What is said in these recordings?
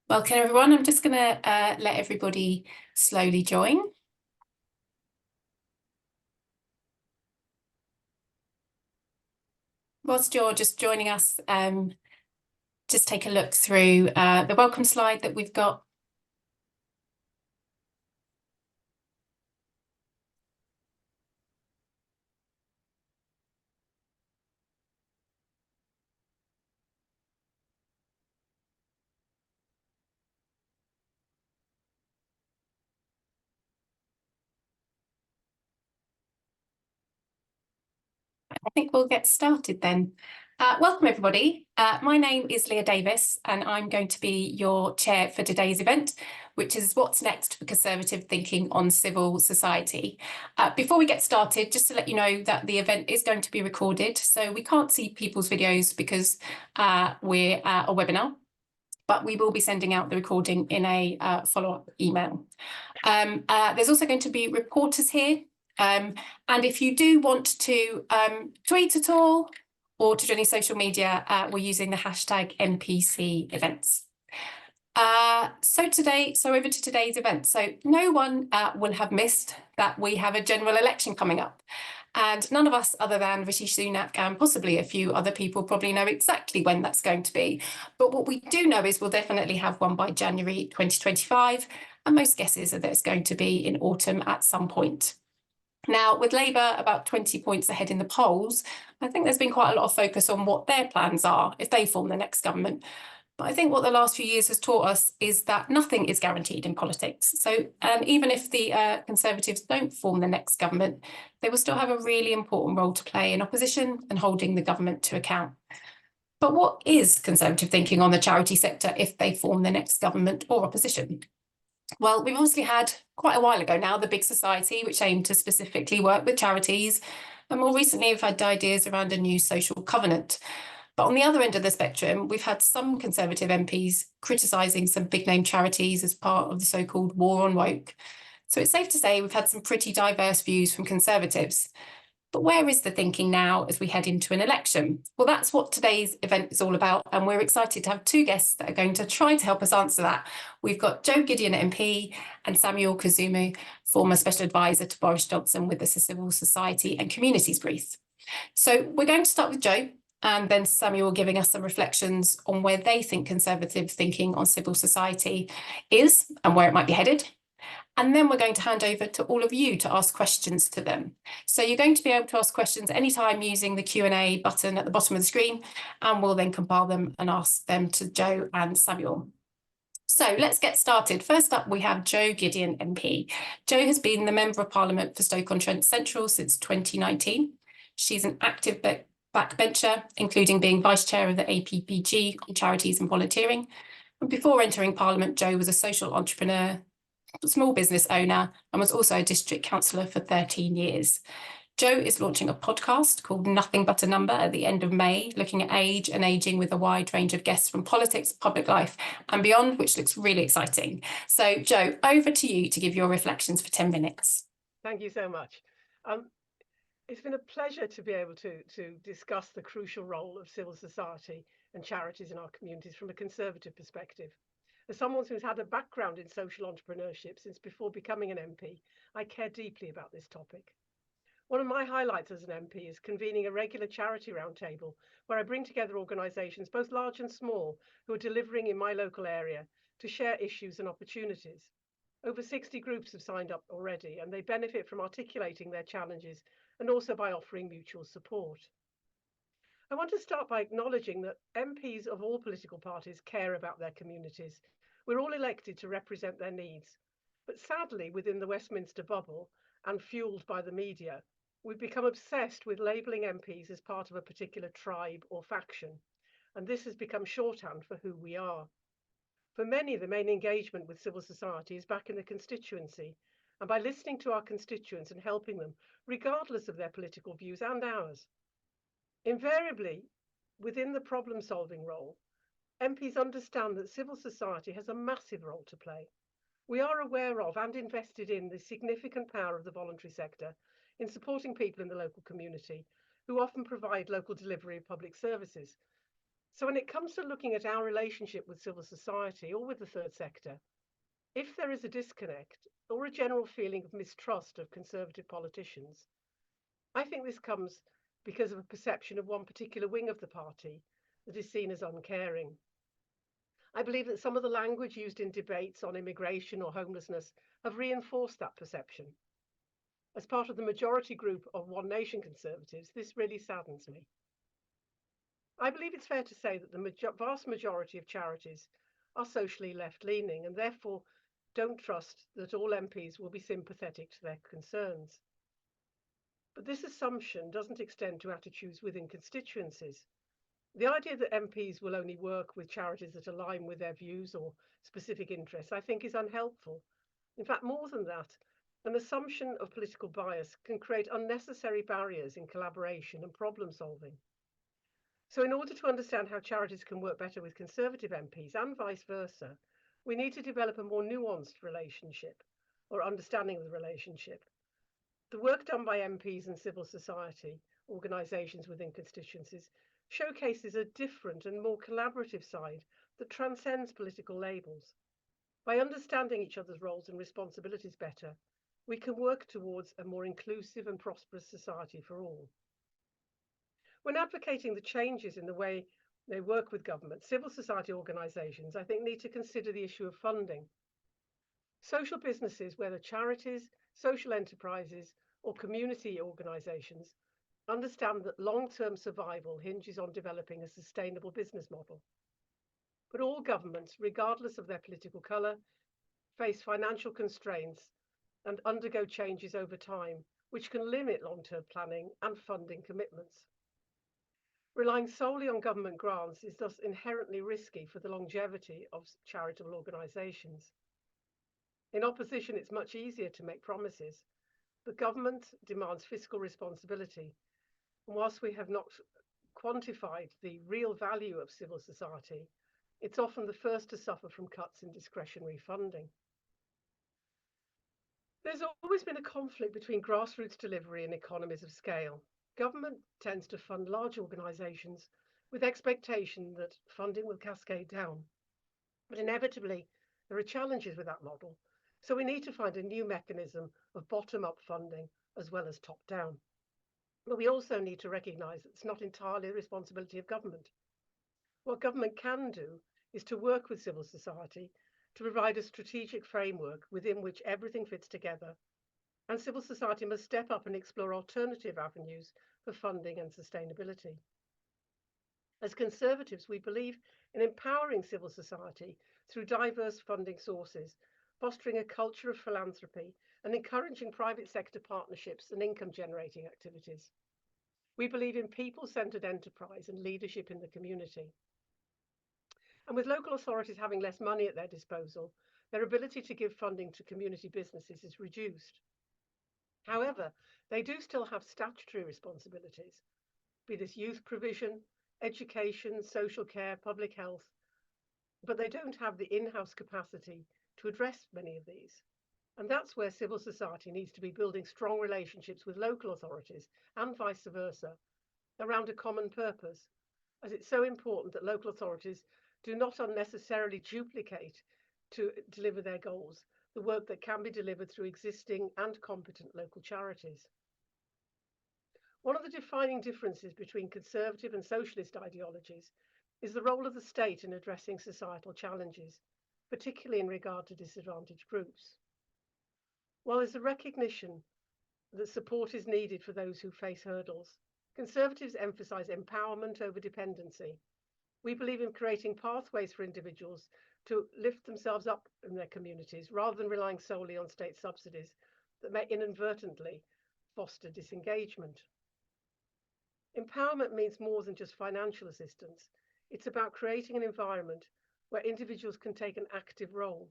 Welcome everyone. I'm just going to let everybody slowly join. Whilst you're just joining us, just take a look through the welcome slide that we've got. I think we'll get started then. Welcome everybody. My name is Leah Davis and I'm going to be your chair for today's event, which is What's Next for Conservative Thinking on Civil Society. Before we get started, just to let you know that the event is going to be recorded, so we can't see people's videos because we're a webinar, but we will be sending out the recording in a follow-up email. There's also going to be reporters here. And if you do want to tweet at all or to do any social media, we're using the hashtag NPC events. So over to today's event. So no one will have missed that we have a general election coming up. And none of us other than Rishi Sunak and possibly a few other people probably know exactly when that's going to be. But what we do know is we'll definitely have one by January 2025. And most guesses are that it's going to be in autumn at some point. Now, with Labour about 20 points ahead in the polls, I think there's been quite a lot of focus on what their plans are if they form the next government. But I think what the last few years has taught us is that nothing is guaranteed in politics. So even if the Conservatives don't form the next government, they will still have a really important role to play in opposition and holding the government to account. But what is Conservative thinking on the charity sector if they form the next government or opposition? Well, we've obviously had quite a while ago now the Big Society, which aimed to specifically work with charities. And more recently, we've had ideas around a new social covenant. But on the other end of the spectrum, we've had some Conservative MPs criticising some big name charities as part of the so-called war on woke. So it's safe to say we've had some pretty diverse views from Conservatives. But where is the thinking now as we head into an election? Well, that's what today's event is all about, and we're excited to have two guests that are going to try to help us answer that. We've got Jo Gideon MP and Samuel Kasumu, former special advisor to Boris Johnson with the Civil Society and Communities Brief. So we're going to start with Jo, and then Samuel giving us some reflections on where they think Conservative thinking on civil society is and where it might be headed. And then we're going to hand over to all of you to ask questions to them. So you're going to be able to ask questions anytime using the Q&A button at the bottom of the screen, and we'll then compile them and ask them to Jo and Samuel. So let's get started. First up, we have Jo Gideon MP. Jo has been the Member of Parliament for Stoke-on-Trent Central since 2019. She's an active backbencher, including being Vice Chair of the APPG on charities and volunteering. And before entering Parliament, Jo was a social entrepreneur, small business owner, and was also a district councillor for 13 years. Jo is launching a podcast called Nothing But a Number at the end of May, looking at age and ageing with a wide range of guests from politics, public life and beyond, which looks really exciting. So Jo, over to you to give your reflections for 10 minutes. Thank you so much. It's been a pleasure to be able to discuss the crucial role of civil society and charities in our communities from a Conservative perspective. As someone who's had a background in social entrepreneurship since before becoming an MP, I care deeply about this topic. One of my highlights as an MP is convening a regular charity roundtable where I bring together organisations, both large and small, who are delivering in my local area to share issues and opportunities. Over 60 groups have signed up already, and they benefit from articulating their challenges and also by offering mutual support. I want to start by acknowledging that MPs of all political parties care about their communities. We're all elected to represent their needs. But sadly, within the Westminster bubble and fueled by the media, we've become obsessed with labelling MPs as part of a particular tribe or faction. And this has become shorthand for who we are. For many, the main engagement with civil society is back in the constituency, and by listening to our constituents and helping them, regardless of their political views and ours. Invariably, within the problem-solving role, MPs understand that civil society has a massive role to play. We are aware of and invested in the significant power of the voluntary sector in supporting people in the local community who often provide local delivery of public services. So when it comes to looking at our relationship with civil society or with the third sector, if there is a disconnect or a general feeling of mistrust of conservative politicians, I think this comes because of a perception of one particular wing of the party that is seen as uncaring. I believe that some of the language used in debates on immigration or homelessness have reinforced that perception. As part of the majority group of One Nation conservatives, this really saddens me. I believe it's fair to say that the vast majority of charities are socially left-leaning and therefore don't trust that all MPs will be sympathetic to their concerns. But this assumption doesn't extend to attitudes within constituencies. The idea that MPs will only work with charities that align with their views or specific interests, I think, is unhelpful. In fact, more than that, an assumption of political bias can create unnecessary barriers in collaboration and problem solving. So in order to understand how charities can work better with Conservative MPs and vice versa, we need to develop a more nuanced relationship or understanding of the relationship. The work done by MPs and civil society organisations within constituencies showcases a different and more collaborative side that transcends political labels. By understanding each other's roles and responsibilities better, we can work towards a more inclusive and prosperous society for all. When advocating the changes in the way they work with government, civil society organisations, I think, need to consider the issue of funding. Social businesses, whether charities, social enterprises, or community organisations, understand that long-term survival hinges on developing a sustainable business model. But all governments, regardless of their political colour, face financial constraints and undergo changes over time, which can limit long-term planning and funding commitments. Relying solely on government grants is thus inherently risky for the longevity of charitable organisations. In opposition, it's much easier to make promises, but government demands fiscal responsibility. And whilst we have not quantified the real value of civil society, it's often the first to suffer from cuts in discretionary funding. There's always been a conflict between grassroots delivery and economies of scale. Government tends to fund large organisations with expectation that funding will cascade down. But inevitably, there are challenges with that model. So we need to find a new mechanism of bottom-up funding as well as top-down. But we also need to recognise that it's not entirely the responsibility of government. What government can do is to work with civil society to provide a strategic framework within which everything fits together, and civil society must step up and explore alternative avenues for funding and sustainability. As Conservatives, we believe in empowering civil society through diverse funding sources, fostering a culture of philanthropy, and encouraging private sector partnerships and income-generating activities. We believe in people-centred enterprise and leadership in the community. And with local authorities having less money at their disposal, their ability to give funding to community businesses is reduced. However, they do still have statutory responsibilities, be this youth provision, education, social care, public health, but they don't have the in-house capacity to address many of these. And that's where civil society needs to be building strong relationships with local authorities and vice versa around a common purpose, as it's so important that local authorities do not unnecessarily duplicate to deliver their goals the work that can be delivered through existing and competent local charities. One of the defining differences between conservative and socialist ideologies is the role of the state in addressing societal challenges, particularly in regard to disadvantaged groups. While there's a recognition that support is needed for those who face hurdles, Conservatives emphasise empowerment over dependency. We believe in creating pathways for individuals to lift themselves up in their communities rather than relying solely on state subsidies that may inadvertently foster disengagement. Empowerment means more than just financial assistance. It's about creating an environment where individuals can take an active role,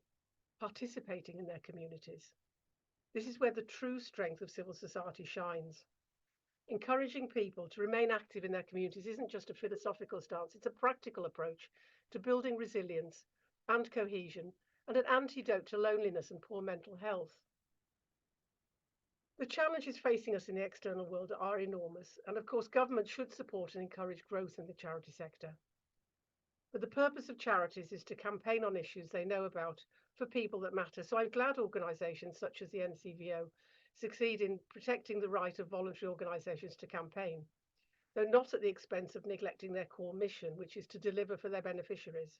participating in their communities. This is where the true strength of civil society shines. Encouraging people to remain active in their communities isn't just a philosophical stance, it's a practical approach to building resilience and cohesion and an antidote to loneliness and poor mental health. The challenges facing us in the external world are enormous, and of course government should support and encourage growth in the charity sector. But the purpose of charities is to campaign on issues they know about for people that matter. So I'm glad organisations such as the NCVO succeed in protecting the right of voluntary organisations to campaign, though not at the expense of neglecting their core mission, which is to deliver for their beneficiaries.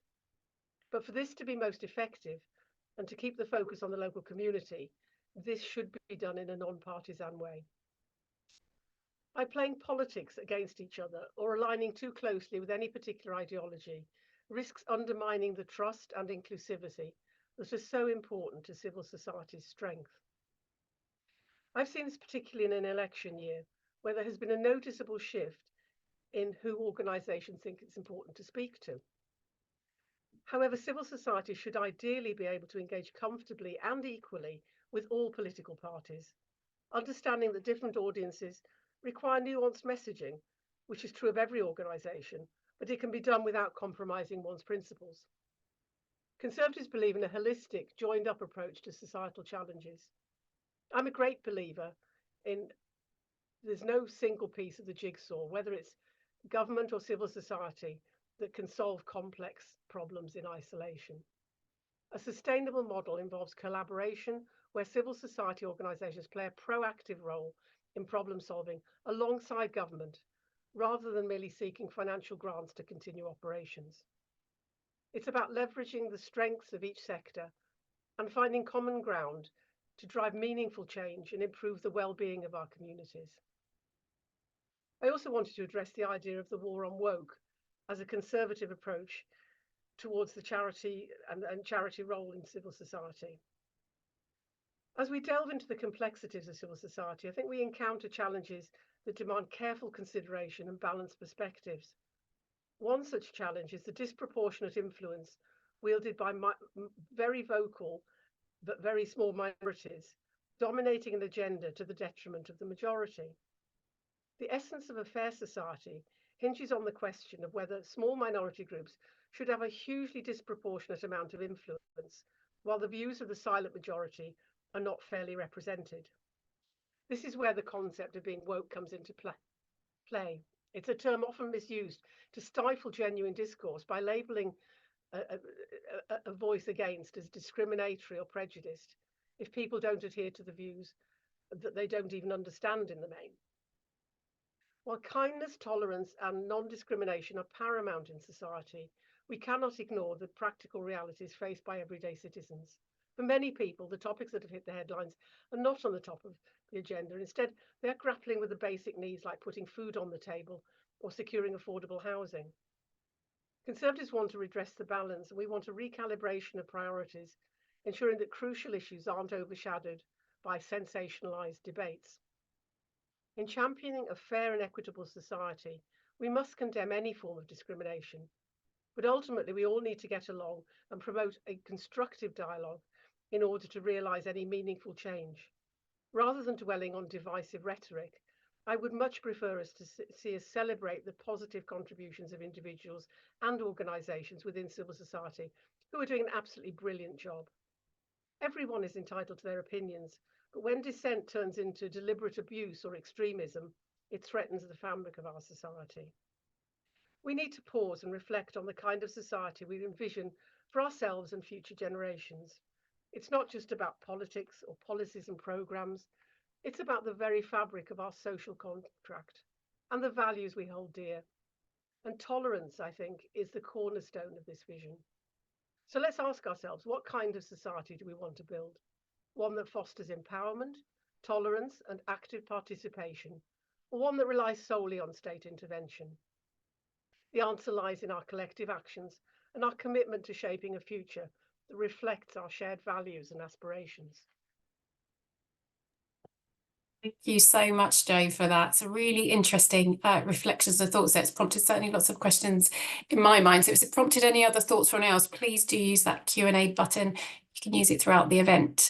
But for this to be most effective and to keep the focus on the local community, this should be done in a non-partisan way. By playing politics against each other or aligning too closely with any particular ideology risks undermining the trust and inclusivity that are so important to civil society's strength. I've seen this particularly in an election year, where there has been a noticeable shift in who organisations think it's important to speak to. However, civil society should ideally be able to engage comfortably and equally with all political parties, understanding that different audiences require nuanced messaging, which is true of every organisation, but it can be done without compromising one's principles. Conservatives believe in a holistic, joined-up approach to societal challenges. I'm a great believer in there's no single piece of the jigsaw, whether it's government or civil society, that can solve complex problems in isolation. A sustainable model involves collaboration, where civil society organisations play a proactive role in problem solving alongside government, rather than merely seeking financial grants to continue operations. It's about leveraging the strengths of each sector and finding common ground to drive meaningful change and improve the well-being of our communities. I also wanted to address the idea of the war on woke as a conservative approach towards the charity and charity role in civil society. As we delve into the complexities of civil society, I think we encounter challenges that demand careful consideration and balanced perspectives. One such challenge is the disproportionate influence wielded by very vocal but very small minorities, dominating an agenda to the detriment of the majority. The essence of a fair society hinges on the question of whether small minority groups should have a hugely disproportionate amount of influence, while the views of the silent majority are not fairly represented. This is where the concept of being woke comes into play. It's a term often misused to stifle genuine discourse by labeling a voice against as discriminatory or prejudiced if people don't adhere to the views that they don't even understand in the main. While kindness, tolerance, and non-discrimination are paramount in society, we cannot ignore the practical realities faced by everyday citizens. For many people, the topics that have hit the headlines are not on the top of the agenda. Instead, they are grappling with the basic needs like putting food on the table or securing affordable housing. Conservatives want to redress the balance, and we want a recalibration of priorities, ensuring that crucial issues aren't overshadowed by sensationalized debates. In championing a fair and equitable society, we must condemn any form of discrimination. But ultimately, we all need to get along and promote a constructive dialogue in order to realise any meaningful change. Rather than dwelling on divisive rhetoric, I would much prefer us to see us celebrate the positive contributions of individuals and organisations within civil society who are doing an absolutely brilliant job. Everyone is entitled to their opinions, but when dissent turns into deliberate abuse or extremism, it threatens the fabric of our society. We need to pause and reflect on the kind of society we envision for ourselves and future generations. It's not just about politics or policies and programmes, it's about the very fabric of our social contract and the values we hold dear. And tolerance, I think, is the cornerstone of this vision. So let's ask ourselves, what kind of society do we want to build? One that fosters empowerment, tolerance, and active participation, or one that relies solely on state intervention? The answer lies in our collective actions and our commitment to shaping a future that reflects our shared values and aspirations. Thank you so much, Jo, for that. It's a really interesting reflections and thoughts. It's prompted certainly lots of questions in my mind. So if it prompted any other thoughts from anyone else, please do use that Q&A button. You can use it throughout the event.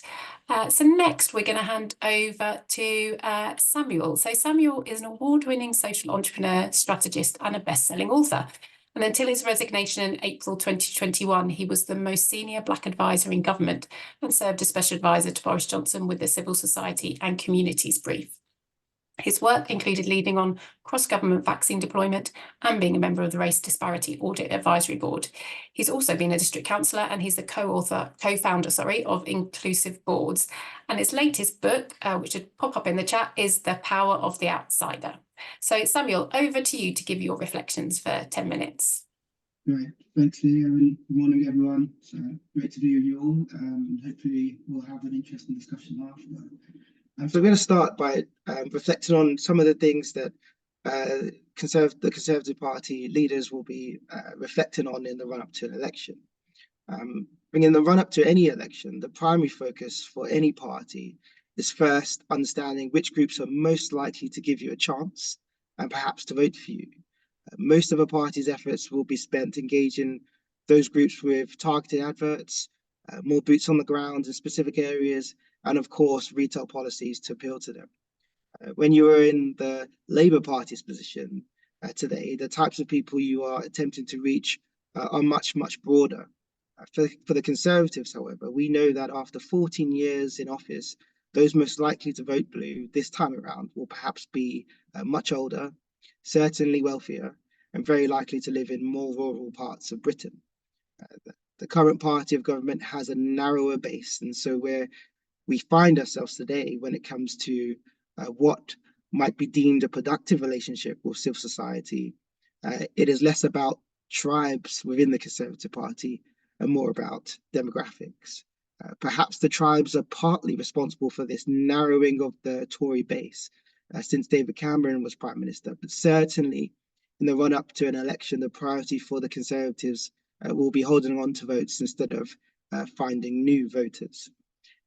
So next, we're going to hand over to Samuel. So Samuel is an award-winning social entrepreneur, strategist, and a best-selling author. And until his resignation in April 2021, he was the most senior Black advisor in government and served as special advisor to Boris Johnson with the Civil Society and Communities Brief. His work included leading on cross-government vaccine deployment and being a member of the Race Disparity Audit Advisory Board. He's also been a district councillor, and he's the co-founder of Inclusive Boards. And his latest book, which should pop up in the chat, is The Power of the Outsider. So Samuel, over to you to give your reflections for 10 minutes. Great, thanks, Leah, and good morning, everyone. So great to be with you all. Hopefully, we'll have an interesting discussion after. So we're going to start by reflecting on some of the things that the Conservative Party leaders will be reflecting on in the run-up to an election. In the run-up to any election, the primary focus for any party is first understanding which groups are most likely to give you a chance and perhaps to vote for you. Most of a party's efforts will be spent engaging those groups with targeted adverts, more boots on the ground in specific areas, and of course, retail policies to appeal to them. When you are in the Labour Party's position today, the types of people you are attempting to reach are much, much broader. For the Conservatives, however, we know that after 14 years in office, those most likely to vote blue this time around will perhaps be much older, certainly wealthier, and very likely to live in more rural parts of Britain. The current party of government has a narrower base, and so we find ourselves today when it comes to what might be deemed a productive relationship with civil society. It is less about tribes within the Conservative Party and more about demographics. Perhaps the tribes are partly responsible for this narrowing of the Tory base since David Cameron was Prime Minister, but certainly in the run-up to an election, the priority for the Conservatives will be holding on to votes instead of finding new voters.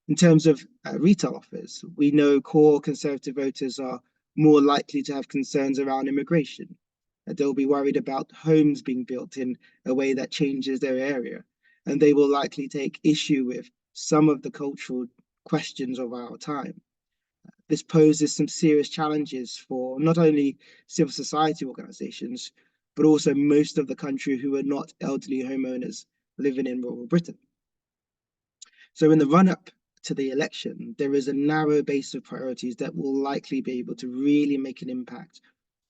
In terms of retail offers, we know core Conservative voters are more likely to have concerns around immigration. They'll be worried about homes being built in a way that changes their area, and they will likely take issue with some of the cultural questions of our time. This poses some serious challenges for not only civil society organisations, but also most of the country who are not elderly homeowners living in rural Britain. So in the run-up to the election, there is a narrow base of priorities that will likely be able to really make an impact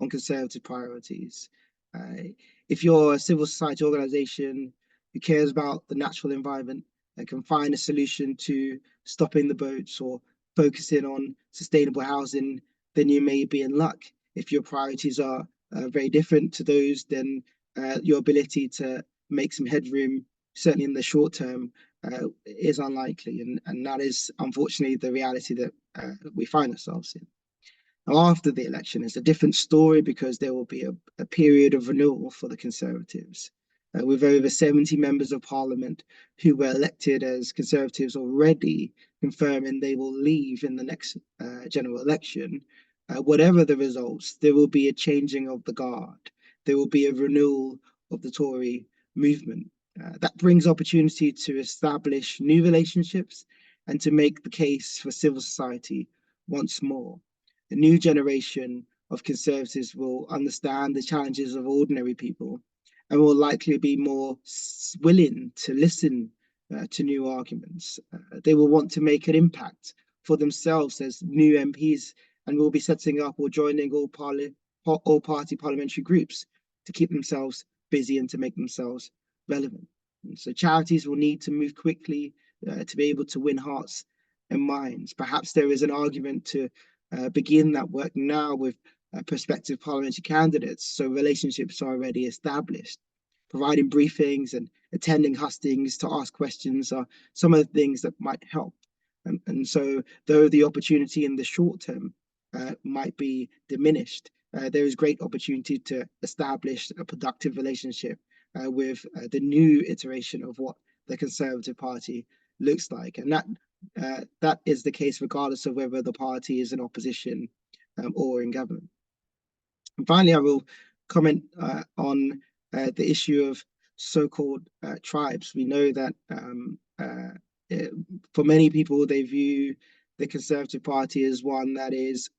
on Conservative priorities. If you're a civil society organisation who cares about the natural environment and can find a solution to stopping the boats or focusing on sustainable housing, then you may be in luck. If your priorities are very different to those, then your ability to make some headroom, certainly in the short term, is unlikely. And that is unfortunately the reality that we find ourselves in. Now, after the election, it's a different story because there will be a period of renewal for the Conservatives. With over 70 members of Parliament who were elected as Conservatives already confirming they will leave in the next general election, whatever the results, there will be a changing of the guard. There will be a renewal of the Tory movement. That brings opportunity to establish new relationships and to make the case for civil society once more. The new generation of Conservatives will understand the challenges of ordinary people and will likely be more willing to listen to new arguments. They will want to make an impact for themselves as new MPs and will be setting up or joining all party parliamentary groups to keep themselves busy and to make themselves relevant. And so charities will need to move quickly to be able to win hearts and minds. Perhaps there is an argument to begin that work now with prospective parliamentary candidates, so relationships are already established. Providing briefings and attending hustings to ask questions are some of the things that might help. And so though the opportunity in the short term might be diminished, there is great opportunity to establish a productive relationship with the new iteration of what the Conservative Party looks like. And that is the case regardless of whether the party is in opposition or in government. And finally, I will comment on the issue of so-called tribes. We know that for many people, they view the Conservative Party as one that is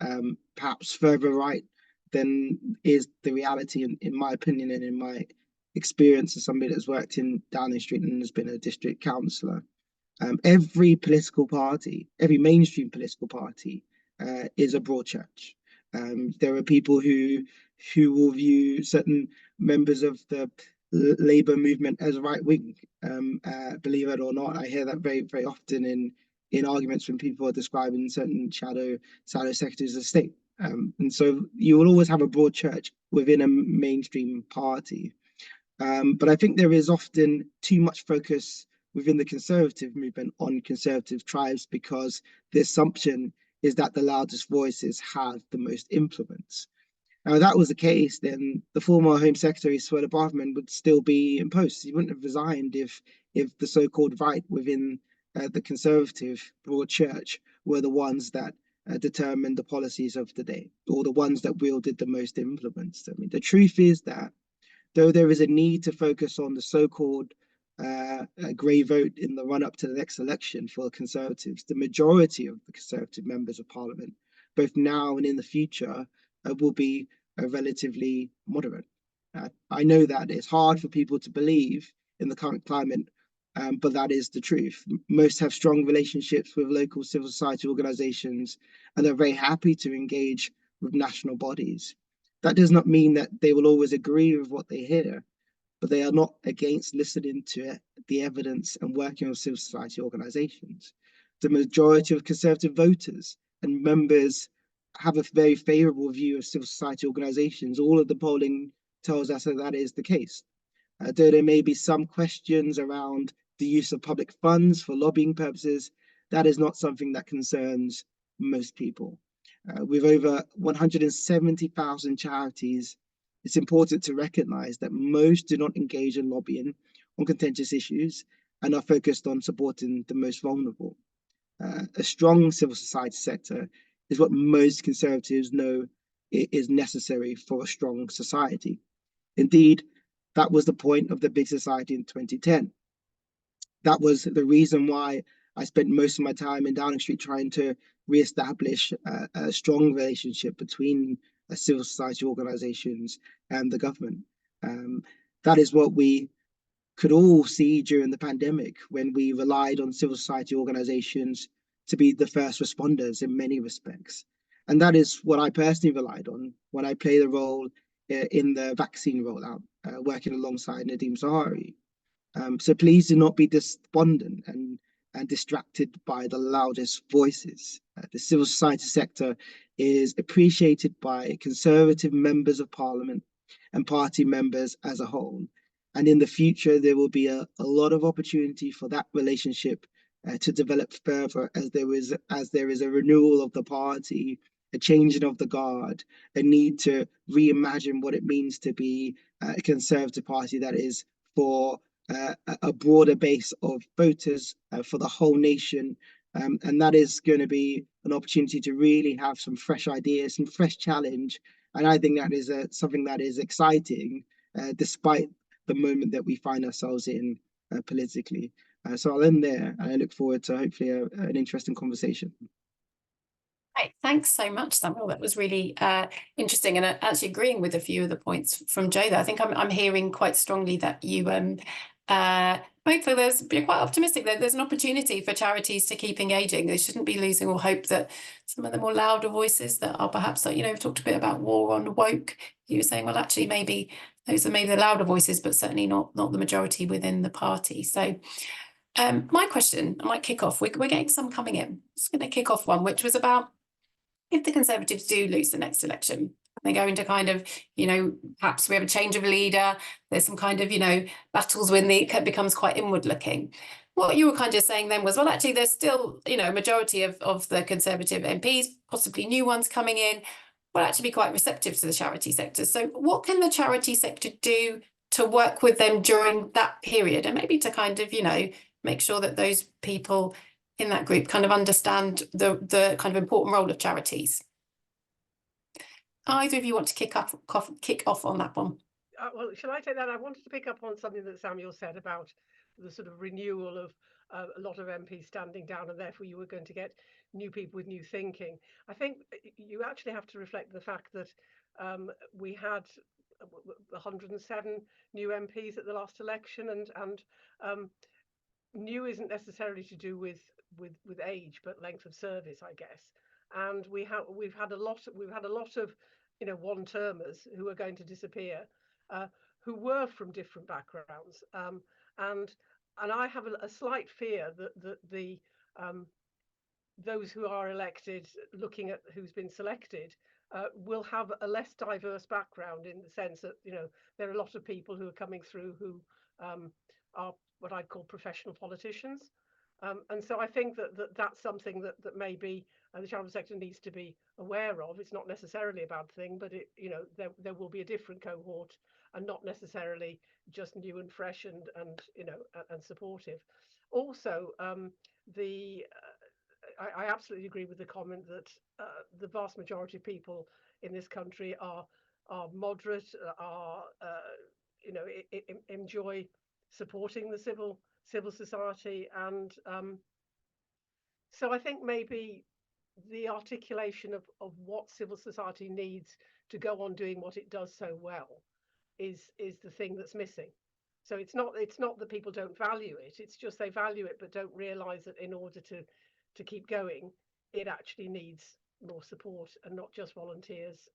perhaps further right than is the reality, in my opinion and in my experience as somebody that's worked in Downing Street and has been a district councillor. Every political party, every mainstream political party is a broad church. There are people who will view certain members of the Labour movement as right wing. Believe it or not, I hear that very, very often in arguments when people are describing certain shadow secretaries of state. And so you will always have a broad church within a mainstream party. But I think there is often too much focus within the conservative movement on conservative tribes, because the assumption is that the loudest voices have the most influence. Now, if that was the case, then the former Home Secretary, Suella Braverman, would still be in post. He wouldn't have resigned if the so-called right within the conservative broad church were the ones that determined the policies of the day, or the ones that wielded the most influence. I mean, the truth is that though there is a need to focus on the so-called grey vote in the run-up to the next election for the Conservatives, the majority of the Conservative members of Parliament, both now and in the future, will be relatively moderate. I know that it's hard for people to believe in the current climate, but that is the truth. Most have strong relationships with local civil society organisations and are very happy to engage with national bodies. That does not mean that they will always agree with what they hear, but they are not against listening to the evidence and working with civil society organisations. The majority of Conservative voters and members have a very favourable view of civil society organisations. All of the polling tells us that is the case. Though there may be some questions around the use of public funds for lobbying purposes, that is not something that concerns most people. With over 170,000 charities, it's important to recognise that most do not engage in lobbying on contentious issues and are focused on supporting the most vulnerable. A strong civil society sector is what most Conservatives know is necessary for a strong society. Indeed, that was the point of the Big Society in 2010. That was the reason why I spent most of my time in Downing Street trying to re-establish a strong relationship between civil society organisations and the government. That is what we could all see during the pandemic, when we relied on civil society organisations to be the first responders in many respects. And that is what I personally relied on when I played a role in the vaccine rollout, working alongside Nadeem Sahari. So please do not be despondent and distracted by the loudest voices. The civil society sector is appreciated by Conservative members of Parliament and party members as a whole. And in the future, there will be a lot of opportunity for that relationship to develop further, as there is a renewal of the party, a changing of the guard, a need to reimagine what it means to be a Conservative party that is for a broader base of voters, for the whole nation. And that is going to be an opportunity to really have some fresh ideas, some fresh challenge. And I think that is something that is exciting, despite the moment that we find ourselves in politically. So I'll end there, and I look forward to hopefully an interesting conversation. Right, thanks so much, Samuel. That was really interesting, and actually agreeing with a few of the points from Jo there. I think I'm hearing quite strongly that you hopefully you're quite optimistic that there's an opportunity for charities to keep engaging. They shouldn't be losing all hope that some of the more louder voices that are perhaps, like, we've talked a bit about war on woke. You were saying, well, actually, maybe those are maybe the louder voices, but certainly not the majority within the party. So my question, I might kick off. We're getting some coming in. I'm just going to kick off one, which was about, if the Conservatives do lose the next election, they go into kind of, perhaps we have a change of leader, there's some kind of, battles when it becomes quite inward looking. What you were kind of saying then was, well, actually, there's still, a majority of the Conservative MPs, possibly new ones coming in, will actually be quite receptive to the charity sector. So what can the charity sector do to work with them during that period, and maybe to kind of, make sure that those people in that group kind of understand the kind of important role of charities? Either of you want to kick off on that one? Well, shall I take that? I wanted to pick up on something that Samuel said about the sort of renewal of a lot of MPs standing down, and therefore you were going to get new people with new thinking. I think you actually have to reflect the fact that we had 107 new MPs at the last election, and new isn't necessarily to do with age, but length of service, I guess. and we've had a lot of one-termers who are going to disappear, who were from different backgrounds, and I have a slight fear that the those who are elected, looking at who's been selected, will have a less diverse background, in the sense that there are a lot of people who are coming through who are what I'd call professional politicians, and so I think that's something that maybe the charitable sector needs to be aware of. It's not necessarily a bad thing, but there will be a different cohort, and not necessarily just new and fresh and supportive. Also, I absolutely agree with the comment that the vast majority of people in this country are moderate, enjoy supporting the civil society, and so I think maybe the articulation of what civil society needs to go on doing what it does so well is the thing that's missing. So it's not that people don't value it, it's just they value it but don't realize that in order to keep going, it actually needs more support and not just volunteers,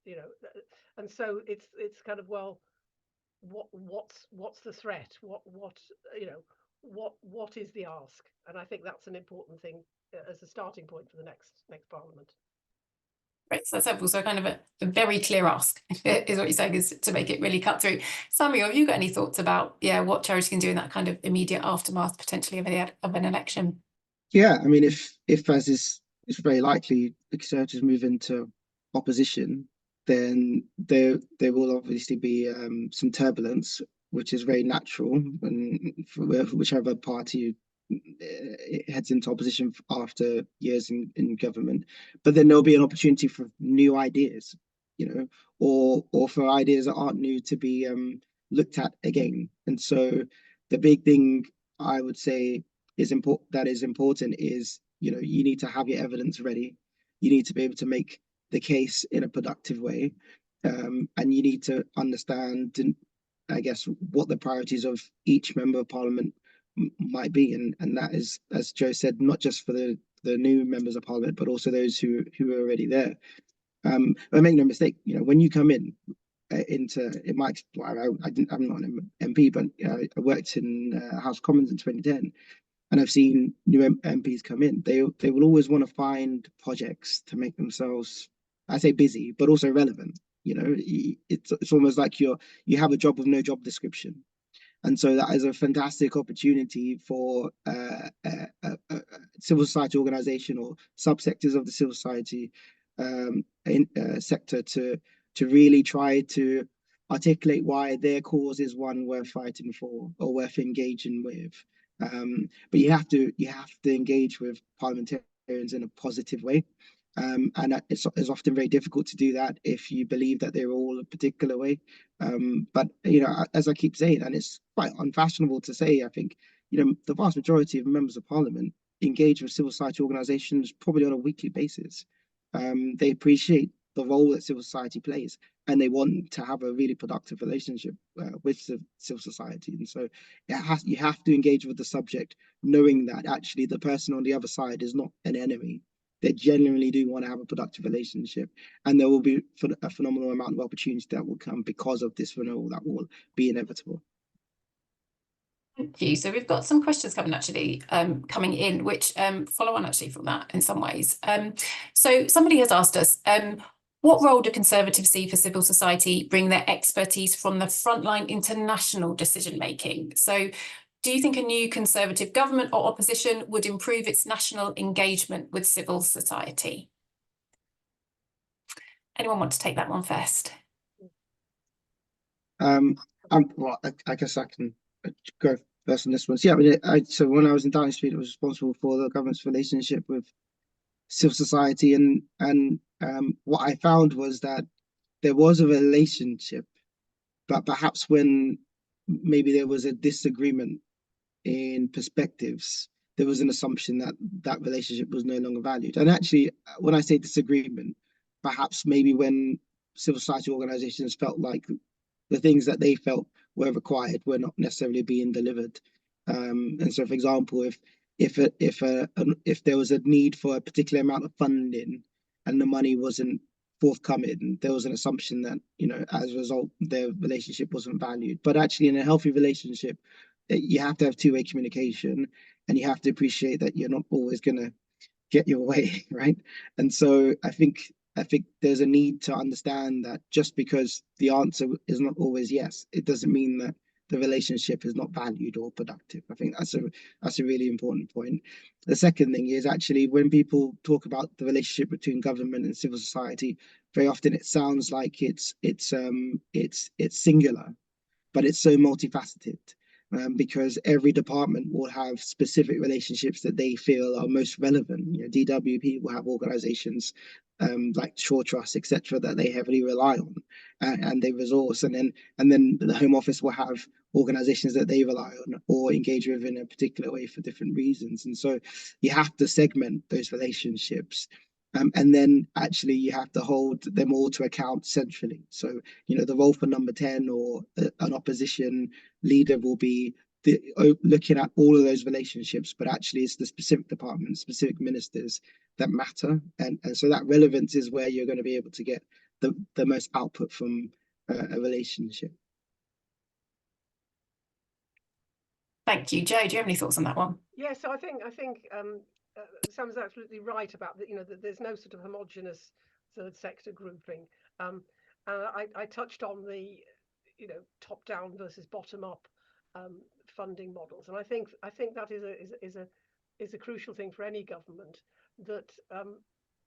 and so it's kind of, well, what's the threat, what is the ask, and I think that's an important thing as a starting point for the next parliament. Right, so that's helpful. So kind of a very clear ask is what you're saying, is to make it really cut through. Samuel, have you got any thoughts about what charity can do in that kind of immediate aftermath potentially of an election? Yeah, I mean, if as is, it's very likely the Conservatives move into opposition, then there will obviously be some turbulence, which is very natural, and for whichever party heads into opposition after years in government. But then there'll be an opportunity for new ideas, or for ideas that aren't new to be looked at again. And so the big thing I would say is important is, you need to have your evidence ready. You need to be able to make the case in a productive way, and you need to understand, I guess, what the priorities of each member of parliament might be, and that is, as Jo said, not just for the new members of parliament, but also those who are already there. But make no mistake, when you come in my, I'm not an MP, but I worked in House of Commons in 2010, and I've seen new MPs come in. They will always want to find projects to make themselves, I say, busy, but also relevant. It's almost like you have a job with no job description. And so that is a fantastic opportunity for a civil society organization or subsectors of the civil society sector to really try to articulate why their cause is one worth fighting for or worth engaging with. But you have to engage with parliamentarians in a positive way. And it's often very difficult to do that if you believe that they're all a particular way. But as I keep saying, and it's quite unfashionable to say, I think the vast majority of members of parliament engage with civil society organisations probably on a weekly basis. They appreciate the role that civil society plays, and they want to have a really productive relationship with the civil society. And so you have to engage with the subject, knowing that actually the person on the other side is not an enemy. They genuinely do want to have a productive relationship, and there will be a phenomenal amount of opportunity that will come because of this renewal that will be inevitable. Thank you. So we've got some questions coming in, which follow on actually from that in some ways. So somebody has asked us, what role do Conservatives see for civil society bring their expertise from the frontline international decision making? So do you think a new Conservative government or opposition would improve its national engagement with civil society? Anyone want to take that one first? Well, I guess I can go first on this one. So, yeah, so when I was in Downing Street, I was responsible for the government's relationship with civil society, and what I found was that there was a relationship, but perhaps when maybe there was a disagreement in perspectives, there was an assumption that that relationship was no longer valued. And actually, when I say disagreement, perhaps maybe when civil society organizations felt like the things that they felt were required were not necessarily being delivered. And so, for example, if there was a need for a particular amount of funding, and the money wasn't forthcoming, there was an assumption that, you know, as a result, their relationship wasn't valued. But actually, in a healthy relationship, you have to have two-way communication, and you have to appreciate that you're not always going to get your way, right? And so I think there's a need to understand that just because the answer is not always yes, it doesn't mean that the relationship is not valued or productive. I think that's a really important point. The second thing is actually when people talk about the relationship between government and civil society, very often it sounds like it's singular, but it's so multifaceted. Because every department will have specific relationships that they feel are most relevant. You know, DWP will have organisations like Shore Trust, etc., that they heavily rely on and they resource, and then the Home Office will have organisations that they rely on or engage with in a particular way for different reasons. And so you have to segment those relationships. And then actually you have to hold them all to account centrally. So, you know, the role for number 10 or an opposition leader will be looking at all of those relationships, but actually it's the specific departments, specific ministers that matter. And so that relevance is where you're going to be able to get the most output from a relationship. Thank you. Jo, do you have any thoughts on that one? Yeah, so I think Sam's absolutely right about that. You know, that there's no sort of homogenous third sector grouping. And I touched on the, you know, top down versus bottom up funding models, and I think that is a crucial thing for any government. That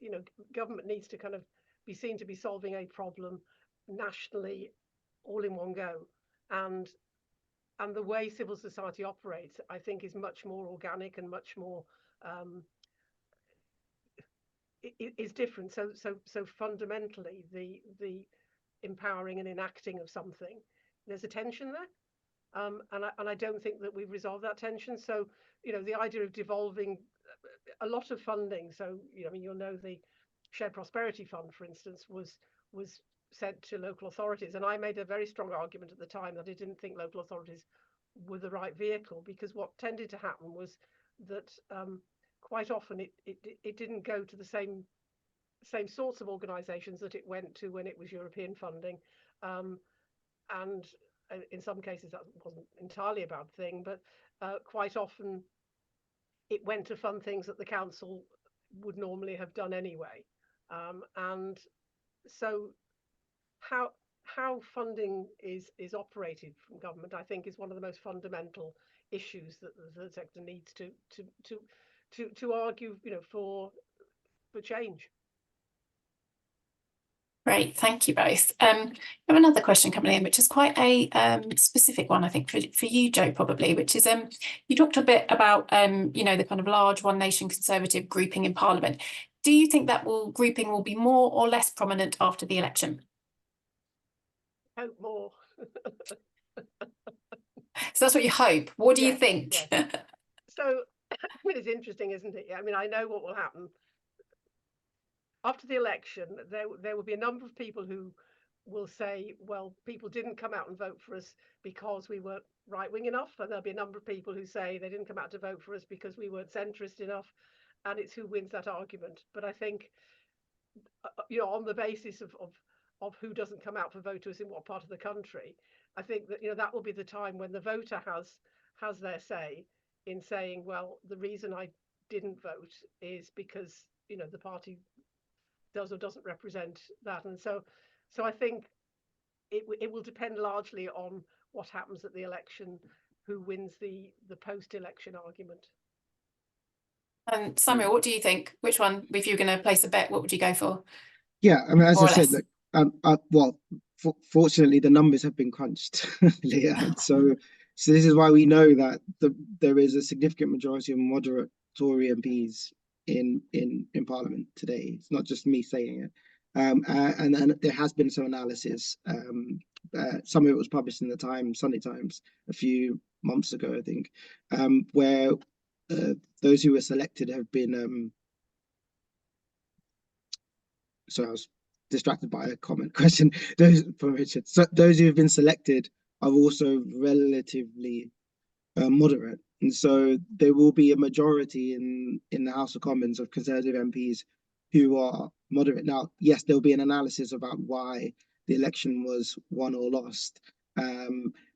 you know, government needs to kind of be seen to be solving a problem nationally, all in one go, and the way civil society operates, I think, is much more organic and much more is different. So fundamentally, the empowering and enacting of something, there's a tension there, and I don't think that we've resolved that tension. So, you know, the idea of devolving a lot of funding. So, you know, I mean, you'll know the Shared Prosperity Fund, for instance, was sent to local authorities, and I made a very strong argument at the time that I didn't think local authorities were the right vehicle, because what tended to happen was that quite often it didn't go to the same sorts of organisations that it went to when it was European funding, and in some cases that wasn't entirely a bad thing, but quite often it went to fund things that the council would normally have done anyway, and so how funding is operated from government, I think, is one of the most fundamental issues that the third sector needs to argue, you know, for change. Great, thank you both. I have another question coming in, which is quite a specific one, I think, for you, Jo, probably, which is you talked a bit about you know, the kind of large one nation Conservative grouping in Parliament. Do you think that grouping will be more or less prominent after the election? Hope more. So that's what you hope. What do you think? Yes. So I mean, it's interesting, isn't it? I mean, I know what will happen after the election. There will be a number of people who will say, well, people didn't come out and vote for us because we weren't right-wing enough, and there'll be a number of people who say they didn't come out to vote for us because we weren't centrist enough, and it's who wins that argument. But I think, you know, on the basis of who doesn't come out for voters in what part of the country, I think that, you know, that will be the time when the voter has their say in saying, well, the reason I didn't vote is because, you know, the party does or doesn't represent that. And so I think it will depend largely on what happens at the election, who wins the post-election argument. Samuel, what do you think? Which one, if you're going to place a bet, what would you go for? Yeah, I mean, as I said, look, well, fortunately, the numbers have been crunched, Leah. So this is why we know that there is a significant majority of moderate Tory MPs in Parliament today. It's not just me saying it. And there has been some analysis. Some of it was published in the Sunday Times a few months ago, I think, where those who were selected have been. So I was distracted by a question. Those from Richard. So those who have been selected are also relatively moderate, and so there will be a majority in the House of Commons of Conservative MPs who are moderate. Now, yes, there'll be an analysis about why the election was won or lost,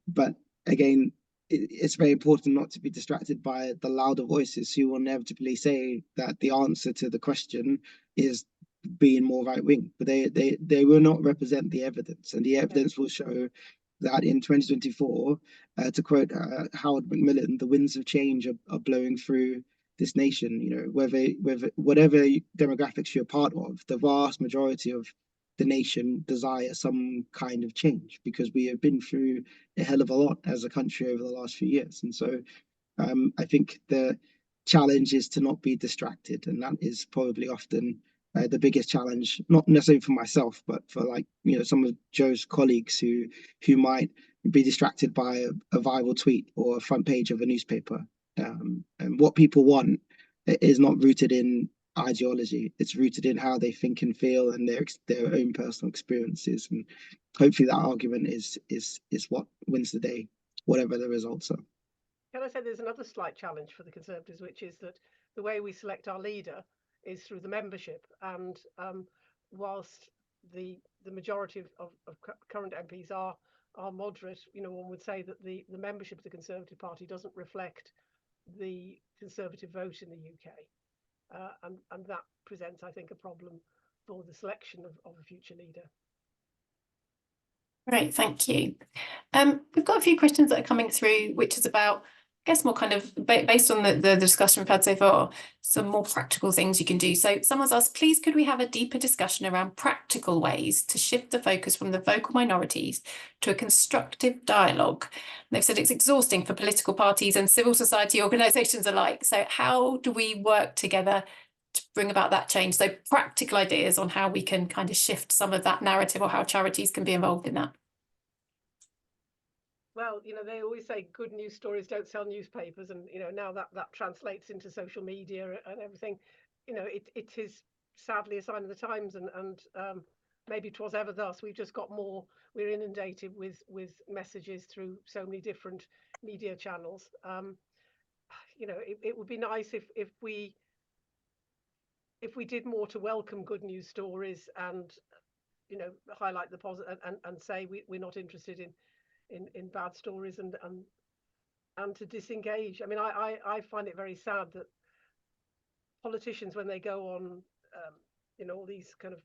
but again, it's very important not to be distracted by the louder voices who will inevitably say that the answer to the question is being more right wing, but they will not represent the evidence, and the evidence will show that in 2024, to quote Howard Macmillan, the winds of change are blowing through this nation. You know, whatever demographics you're part of, the vast majority of the nation desire some kind of change, because we have been through a hell of a lot as a country over the last few years. And so I think the challenge is to not be distracted, and that is probably often the biggest challenge, not necessarily for myself, but for, like, you know, some of Jo's colleagues who might be distracted by a viral tweet or a front page of a newspaper. And what people want is not rooted in ideology; it's rooted in how they think and feel and their own personal experiences. And hopefully, that argument is what wins the day, whatever the results are. Can I say there's another slight challenge for the Conservatives, which is that the way we select our leader is through the membership. And whilst the majority of current MPs are moderate, you know, one would say that the membership of the Conservative Party doesn't reflect the Conservative vote in the UK. And that presents, I think, a problem for the selection of a future leader. Great, thank you. We've got a few questions that are coming through, which is about, I guess, more kind of based on the discussion we've had so far, some more practical things you can do. So someone's asked, please could we have a deeper discussion around practical ways to shift the focus from the vocal minorities to a constructive dialogue? And they've said it's exhausting for political parties and civil society organisations alike. So how do we work together to bring about that change? So practical ideas on how we can kind of shift some of that narrative, or how charities can be involved in that. Well, you know, they always say good news stories don't sell newspapers, and you know, now that translates into social media and everything. You know, it is sadly a sign of the times, and maybe 'twas ever thus. We've just got more. We're inundated with messages through so many different media channels. You know, it would be nice if we did more to welcome good news stories and, you know, highlight the positive and say we're not interested in bad stories, and to disengage. I mean, I find it very sad that politicians, when they go on, you know, all these kind of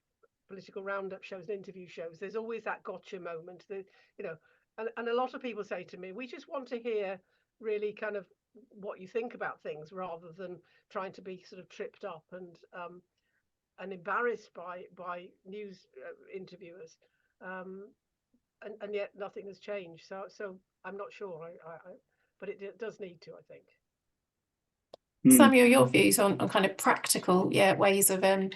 political roundup shows and interview shows, there's always that gotcha moment. You know, and a lot of people say to me, we just want to hear really kind of what you think about things, rather than trying to be sort of tripped up and embarrassed by news interviewers. And yet nothing has changed. So I'm not sure. But it does need to, I think. Samuel, your views on kind of practical, ways of kind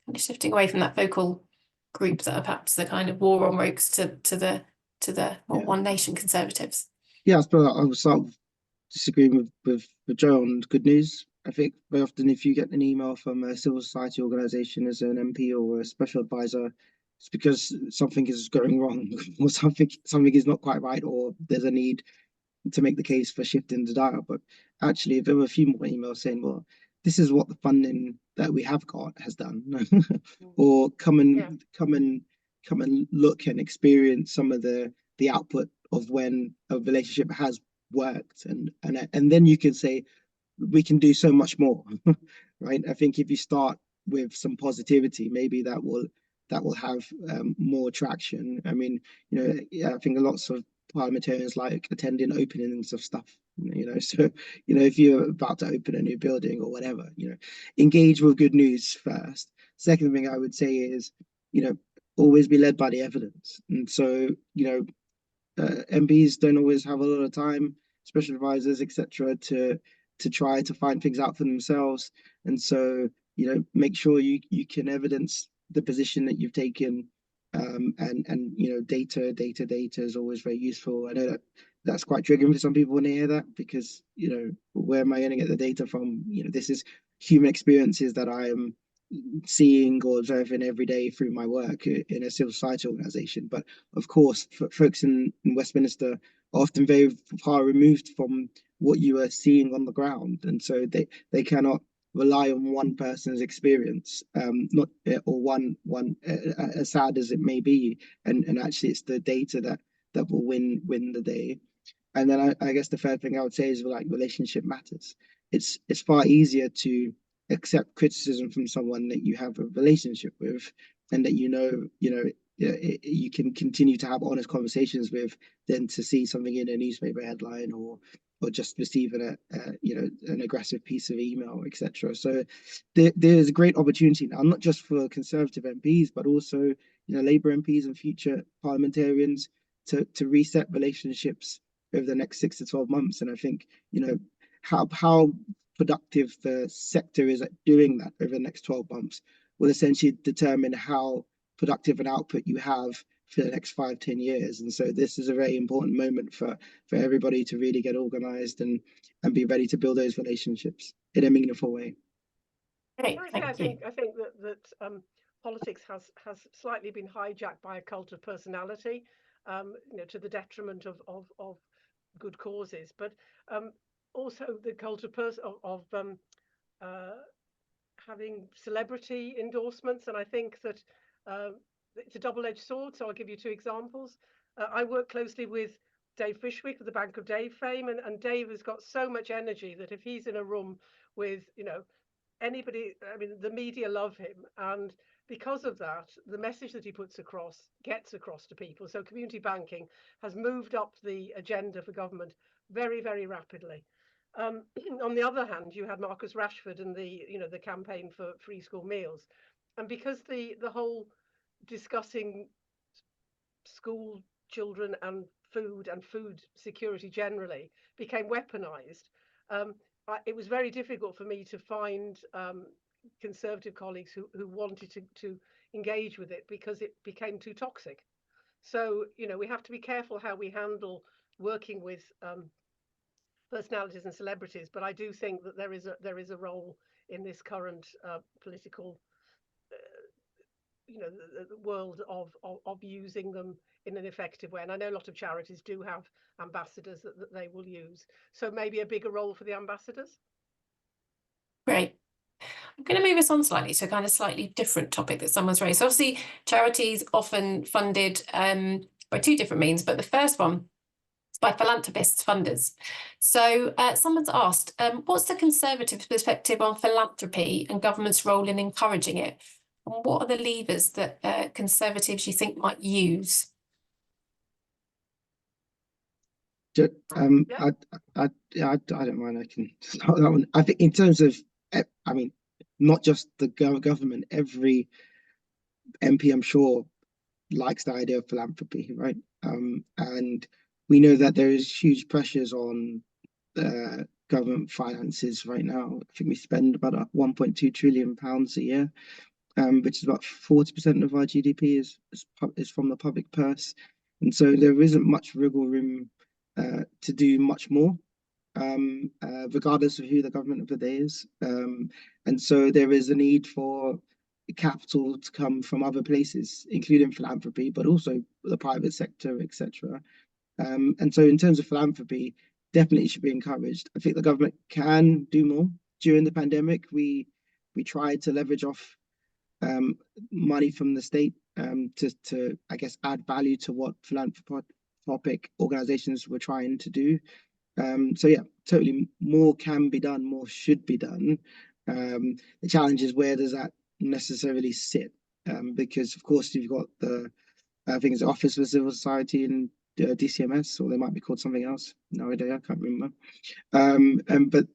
of shifting away from that vocal group that are perhaps the kind of war on rogues to the more one nation Conservatives. Yeah, I suppose I would start disagreeing with Jo on good news. I think very often, if you get an email from a civil society organisation as an MP or a special advisor, it's because something is going wrong, or something is not quite right, or there's a need to make the case for shifting the dial. But actually, if there were a few more emails saying, well, this is what the funding that we have got has done, or come and look and experience some of the output of when a relationship has worked, and then you can say we can do so much more. Right? I think if you start with some positivity, maybe that will have more traction. I mean, you know, I think lots of parliamentarians like attending openings of stuff, you know. So, you know, if you're about to open a new building or whatever, you know, engage with good news first. Second thing I would say is, you know, always be led by the evidence. And so, you know, MPs don't always have a lot of time, special advisors, etc., to try to find things out for themselves. And so, you know, make sure you can evidence the position that you've taken, and you know, data is always very useful. I know that's quite triggering for some people when they hear that, because, you know, where am I going to get the data from? You know, this is human experiences that I am seeing or observing every day through my work in a civil society organisation. But of course, folks in Westminster are often very far removed from what you are seeing on the ground, and so they cannot rely on one person's experience, not or one as sad as it may be, and actually it's the data that will win the day. And then I guess the third thing I would say is like relationship matters. It's far easier to accept criticism from someone that you have a relationship with, and that you can continue to have honest conversations with, than to see something in a newspaper headline, or just receiving an aggressive piece of email, etc. So there's a great opportunity now, not just for Conservative MPs, but also Labour MPs and future parliamentarians to reset relationships over the next 6 to 12 months. And I think how productive the sector is at doing that over the next 12 months will essentially determine how productive an output you have for the next 5-10 years. And so this is a very important moment for everybody to really get organized and be ready to build those relationships in a meaningful way. Great, I thank you. think that politics has slightly been hijacked by a cult of personality, to the detriment of good causes, but also the cult of having celebrity endorsements. And I think that it's a double-edged sword. So I'll give you two examples. I work closely with Dave Fishwick of the Bank of Dave fame, and Dave has got so much energy that if he's in a room with anybody, I mean, the media love him, and because of that, the message that he puts across gets across to people. So community banking has moved up the agenda for government very, very rapidly. On the other hand, you had Marcus Rashford and the campaign for free school meals, and because the whole discussing school children and food security generally became weaponized, it was very difficult for me to find Conservative colleagues who wanted to engage with it, because it became too toxic. So we have to be careful how we handle working with personalities and celebrities, but I do think that there is a role in this current political the world of using them in an effective way. And I know a lot of charities do have ambassadors that they will use, so maybe a bigger role for the ambassadors. Great. I'm going to move us on slightly to a kind of slightly different topic that someone's raised. So obviously, charities often funded by two different means, but the first one is by philanthropists, funders. So someone's asked, what's the Conservative perspective on philanthropy and government's role in encouraging it? And what are the levers that Conservatives you think might use? I don't mind. I can start that one. I think in terms of, I mean, not just the government, every MP, I'm sure, likes the idea of philanthropy, right? And we know that there is huge pressures on government finances right now. I think we spend about £1.2 trillion a year, which is about 40% of our GDP is from the public purse. And so there isn't much wiggle room to do much more, regardless of who the government of the day is. And so there is a need for capital to come from other places, including philanthropy, but also the private sector, etc. And so in terms of philanthropy, definitely should be encouraged. I think the government can do more. During the pandemic, we tried to leverage off money from the state to I guess add value to what philanthropic organizations were trying to do. So yeah, totally, more can be done, more should be done. The challenge is, where does that necessarily sit? Because of course you've got I think it's Office for Civil Society and DCMS, or they might be called something else. No idea, I can't remember. But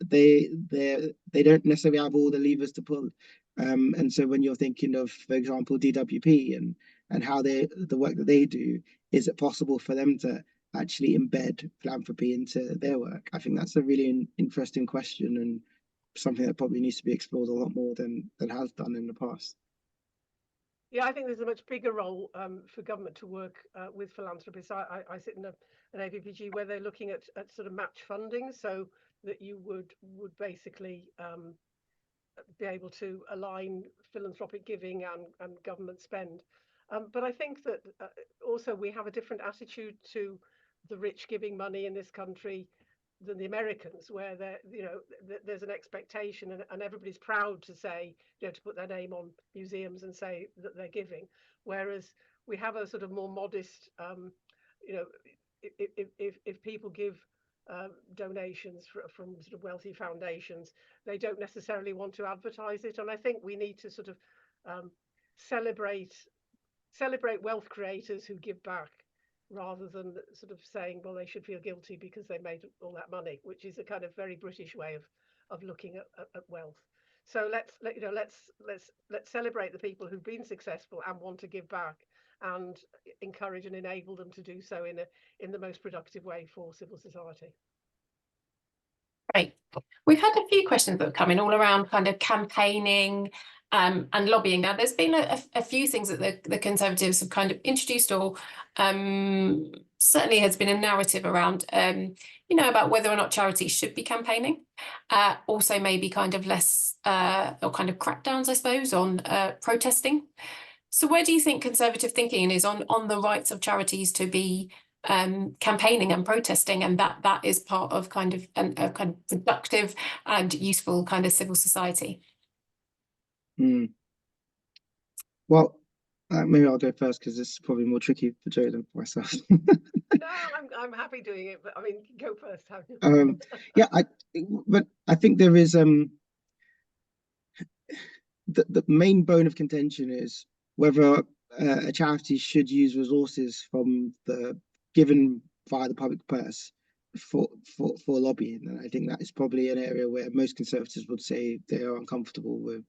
they don't necessarily have all the levers to pull. And so when you're thinking of, for example, DWP and how the work that they do, is it possible for them to actually embed philanthropy into their work? I think that's a really interesting question, and something that probably needs to be explored a lot more than has done in the past. Yeah, I think there's a much bigger role for government to work with philanthropists. I sit in an AVPG where they're looking at sort of match funding, so that you would basically be able to align philanthropic giving and government spend. But I think that also we have a different attitude to the rich giving money in this country than the Americans, where there's an expectation, and everybody's proud to say, to put their name on museums and say that they're giving, whereas we have a sort of more modest, if people give donations from sort of wealthy foundations, they don't necessarily want to advertise it. And I think we need to sort of celebrate wealth creators who give back, rather than sort of saying, well, they should feel guilty because they made all that money, which is a kind of very British way of looking at wealth. So let's celebrate the people who've been successful and want to give back, and encourage and enable them to do so in the most productive way for civil society. Great. We've had a few questions that have come in all around kind of campaigning and lobbying. Now, there's been a few things that the Conservatives have kind of introduced, or certainly has been a narrative around, about whether or not charities should be campaigning. Also maybe kind of less or kind of crackdowns, I suppose, on protesting. So where do you think Conservative thinking is on the rights of charities to be campaigning and protesting, and that is part of kind of a kind of productive and useful kind of civil society? Well, maybe I'll go first, because this is probably more tricky for Jo than for myself. No, I'm happy doing it, but I mean, go first. Yeah, but I think there is the main bone of contention is whether a charity should use resources from the given via the public purse for lobbying. And I think that is probably an area where most Conservatives would say they are uncomfortable with.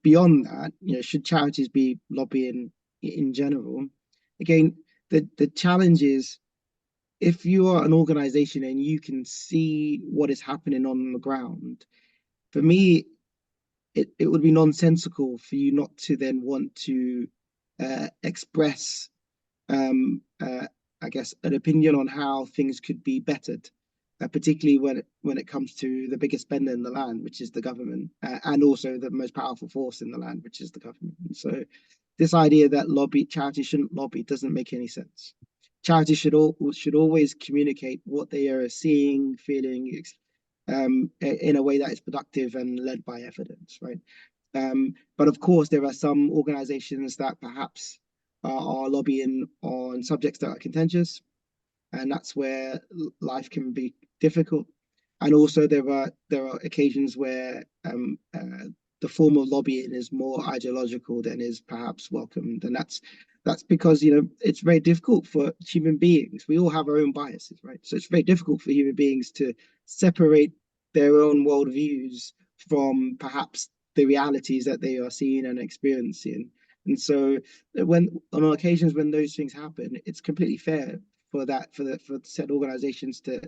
Beyond that, should charities be lobbying in general? Again, the challenge is, if you are an organization and you can see what is happening on the ground, for me, it would be nonsensical for you not to then want to express, I guess, an opinion on how things could be bettered, particularly when it comes to the biggest spender in the land, which is the government, and also the most powerful force in the land, which is the government. And so this idea that charities shouldn't lobby doesn't make any sense. Charities should always communicate what they are seeing, feeling, in a way that is productive and led by evidence, right? But of course, there are some organizations that perhaps are lobbying on subjects that are contentious, and that's where life can be difficult. And also there are occasions where the form of lobbying is more ideological than is perhaps welcomed, and that's because it's very difficult for human beings. We all have our own biases, right? So it's very difficult for human beings to separate their own worldviews from perhaps the realities that they are seeing and experiencing. And so on occasions when those things happen, it's completely fair for said organizations to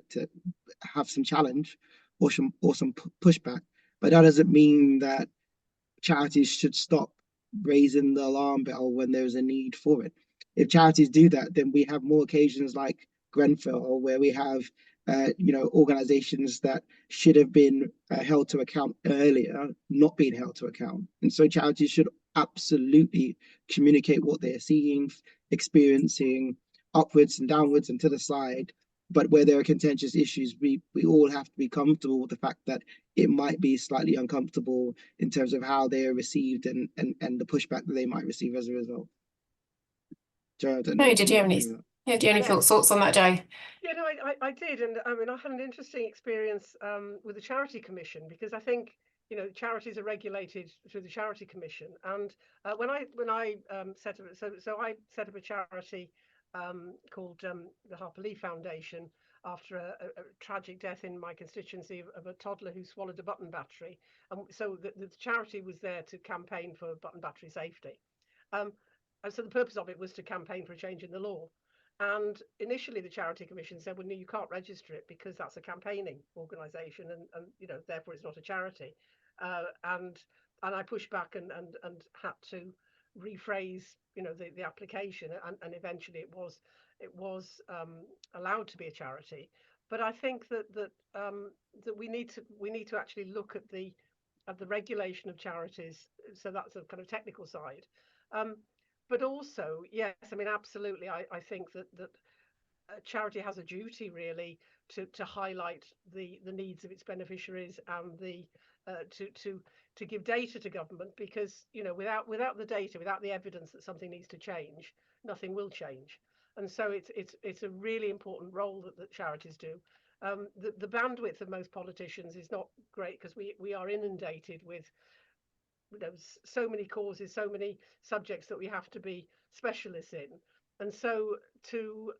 have some challenge or some pushback. But that doesn't mean that charities should stop raising the alarm bell when there's a need for it. If charities do that, then we have more occasions like Grenfell, where we have organizations that should have been held to account earlier not being held to account. And so charities should absolutely communicate what they're seeing, experiencing, upwards and downwards and to the side. But where there are contentious issues, we all have to be comfortable with the fact that it might be slightly uncomfortable in terms of how they are received and the pushback that they might receive as a result. Jo, I don't know. Do you have any thoughts on that, Jo? Yeah, no, I did, and I mean, I had an interesting experience with the Charity Commission, because I think charities are regulated through the Charity Commission, and when I set up, so I set up a charity called the Harper Lee Foundation after a tragic death in my constituency of a toddler who swallowed a button battery, and so the charity was there to campaign for button battery safety. And so the purpose of it was to campaign for a change in the law. And initially the Charity Commission said, well, no, you can't register it because that's a campaigning organisation, and therefore it's not a charity. And I pushed back and had to rephrase the application, and eventually it was allowed to be a charity. But I think that we need to actually look at the regulation of charities. So that's a kind of technical side. But also, yes, I mean, absolutely, I think that a charity has a duty really to highlight the needs of its beneficiaries and to give data to government, because without the data, without the evidence that something needs to change, nothing will change. And so it's a really important role that charities do. The bandwidth of most politicians is not great, because we are inundated with so many causes, so many subjects that we have to be specialists in. And so to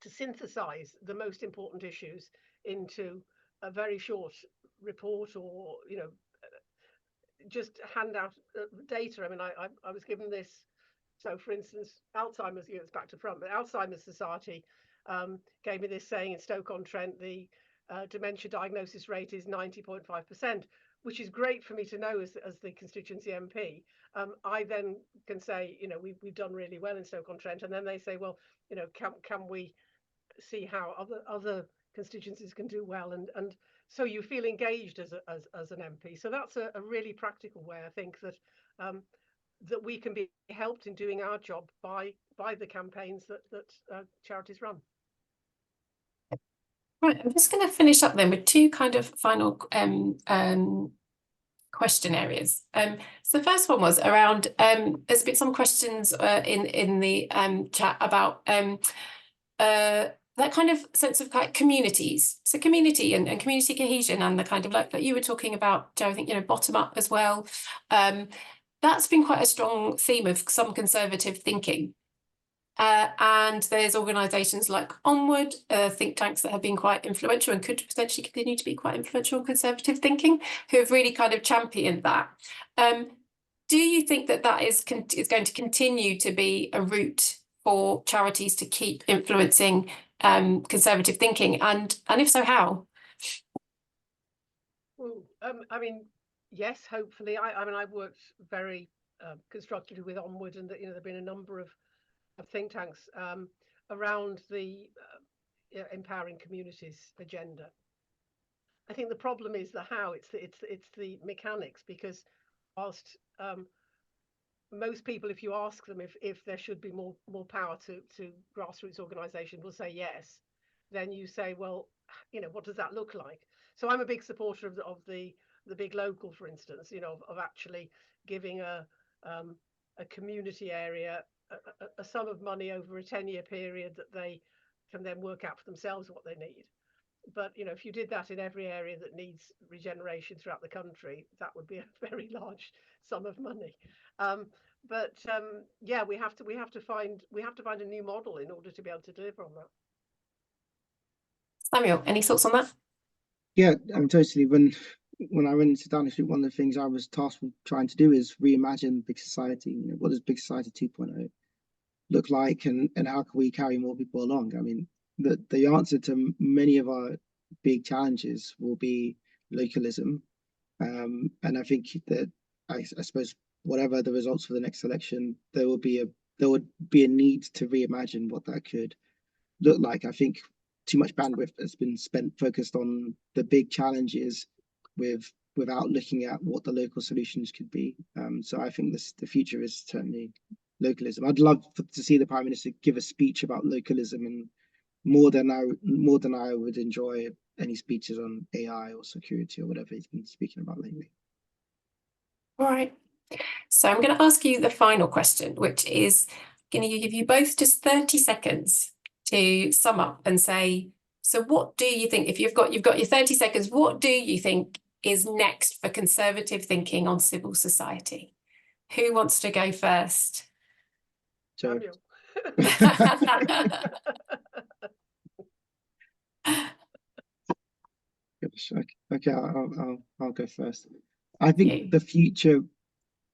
synthesize the most important issues into a very short report, or just hand out data. I mean, I was given this. So, for instance, Alzheimer's, it's back to front, but Alzheimer's Society gave me this saying: in Stoke-on-Trent, the dementia diagnosis rate is 90.5%, which is great for me to know as the constituency MP. I then can say, we've done really well in Stoke-on-Trent, and then they say, well, can we see how other constituencies can do well, and so you feel engaged as an MP. So that's a really practical way, I think, that that we can be helped in doing our job by the campaigns that charities run. Right, I'm just going to finish up then with two kind of final question areas. So the first one was around, there's been some questions in the chat about that kind of sense of communities. So community and community cohesion, and the kind of like that you were talking about, Jo, I think, bottom up as well. That's been quite a strong theme of some conservative thinking. And there's organisations like Onward, think tanks that have been quite influential and could potentially continue to be quite influential in conservative thinking, who have really kind of championed that. Do you think that is going to continue to be a route for charities to keep influencing conservative thinking, and if so, how? Well, I mean, yes, hopefully. I mean, I've worked very constructively with Onward, and there've been a number of think tanks around the empowering communities agenda. I think the problem is the how. It's the mechanics, because whilst most people, if you ask them if there should be more power to grassroots organisations, will say yes. Then you say, well, what does that look like? So I'm a big supporter of the big local, for instance, of actually giving a community area a sum of money over a 10-year period that they can then work out for themselves what they need. But if you did that in every area that needs regeneration throughout the country, that would be a very large sum of money. Yeah, we have to find a new model in order to be able to deliver on that. Samuel, any thoughts on that? Yeah, totally. When I went into Daniship, one of the things I was tasked with trying to do is reimagine big society. What does big society 2.0 look like, and how can we carry more people along? I mean, the answer to many of our big challenges will be localism, and I think that I suppose whatever the results for the next election, there would be a need to reimagine what that could look like. I think too much bandwidth has been focused on the big challenges without looking at what the local solutions could be. So I think the future is certainly localism. I'd love to see the Prime Minister give a speech about localism, and more than I would enjoy any speeches on AI or security or whatever he's been speaking about lately. All right. So I'm going to ask you the final question, which is going to give you both just 30 seconds to sum up and say, so what do you think, if you've got your 30 seconds, what do you think is next for conservative thinking on civil society? Who wants to go first? Samuel. Okay, I'll go first. I think the future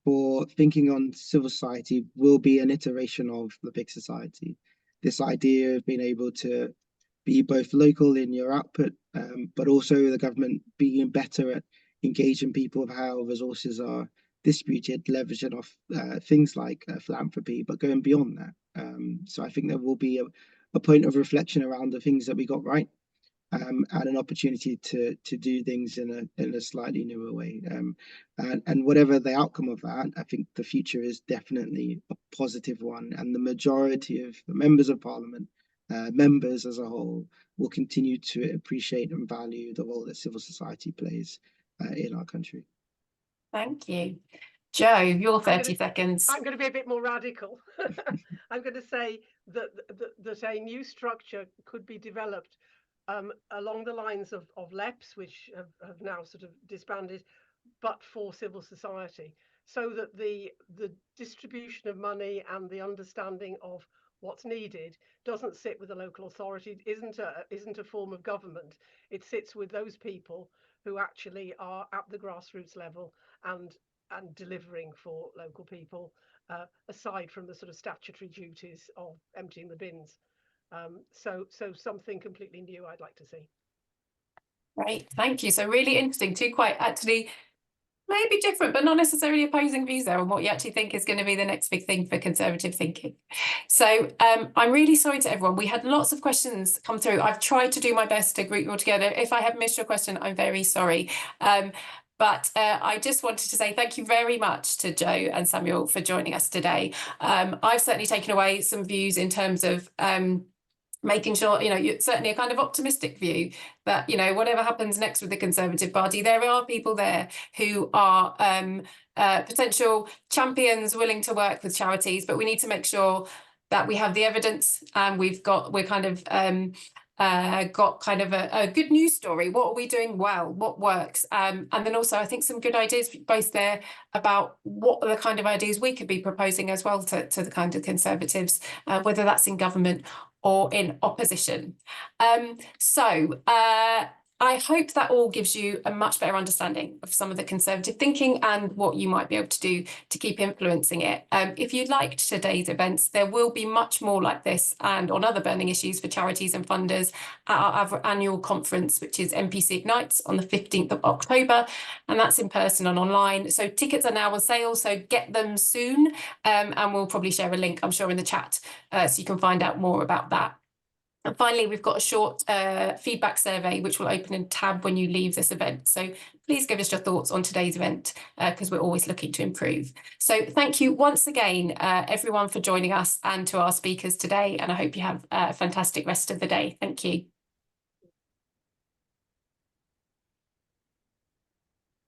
for thinking on civil society will be an iteration of the big society. This idea of being able to be both local in your output, but also the government being better at engaging people of how resources are distributed, leveraging off things like philanthropy, but going beyond that. So I think there will be a point of reflection around the things that we got right, and an opportunity to do things in a slightly newer way. And whatever the outcome of that, I think the future is definitely a positive one. And the majority of the members of Parliament members as a whole will continue to appreciate and value the role that civil society plays in our country. Thank you. Jo, your 30 seconds. I'm going to be a bit more radical. I'm going to say that a new structure could be developed along the lines of LEPs, which have now sort of disbanded, but for civil society, so that the distribution of money and the understanding of what's needed doesn't sit with the local authority, isn't a form of government. It sits with those people who actually are at the grassroots level and delivering for local people, aside from the sort of statutory duties of emptying the bins. So something completely new I'd like to see. Great, thank you. So really interesting, two quite actually maybe different, but not necessarily opposing views there on what you actually think is going to be the next big thing for conservative thinking. So I'm really sorry to everyone. We had lots of questions come through. I've tried to do my best to group you all together. If I have missed your question, I'm very sorry. But I just wanted to say thank you very much to Jo and Samuel for joining us today. I've certainly taken away some views in terms of making sure, you're certainly a kind of optimistic view that, whatever happens next with the Conservative Party, there are people there who are potential champions willing to work with charities, but we need to make sure that we have the evidence and got kind of a good news story. What are we doing well? What works? And then also, I think some good ideas both there about what are the kind of ideas we could be proposing as well to the kind of Conservatives, whether that's in government or in opposition. I hope that all gives you a much better understanding of some of the Conservative thinking and what you might be able to do to keep influencing it. If you liked today's events, there will be much more like this and on other burning issues for charities and funders at our annual conference, which is MPC Ignites on the 15th of October, and that's in person and online. So tickets are now on sale, so get them soon, and we'll probably share a link, I'm sure, in the chat, so you can find out more about that. And finally, we've got a short feedback survey, which will open in tab when you leave this event. So please give us your thoughts on today's event, because we're always looking to improve. So thank you once again, everyone, for joining us and to our speakers today. And I hope you have a fantastic rest of the day. Thank you.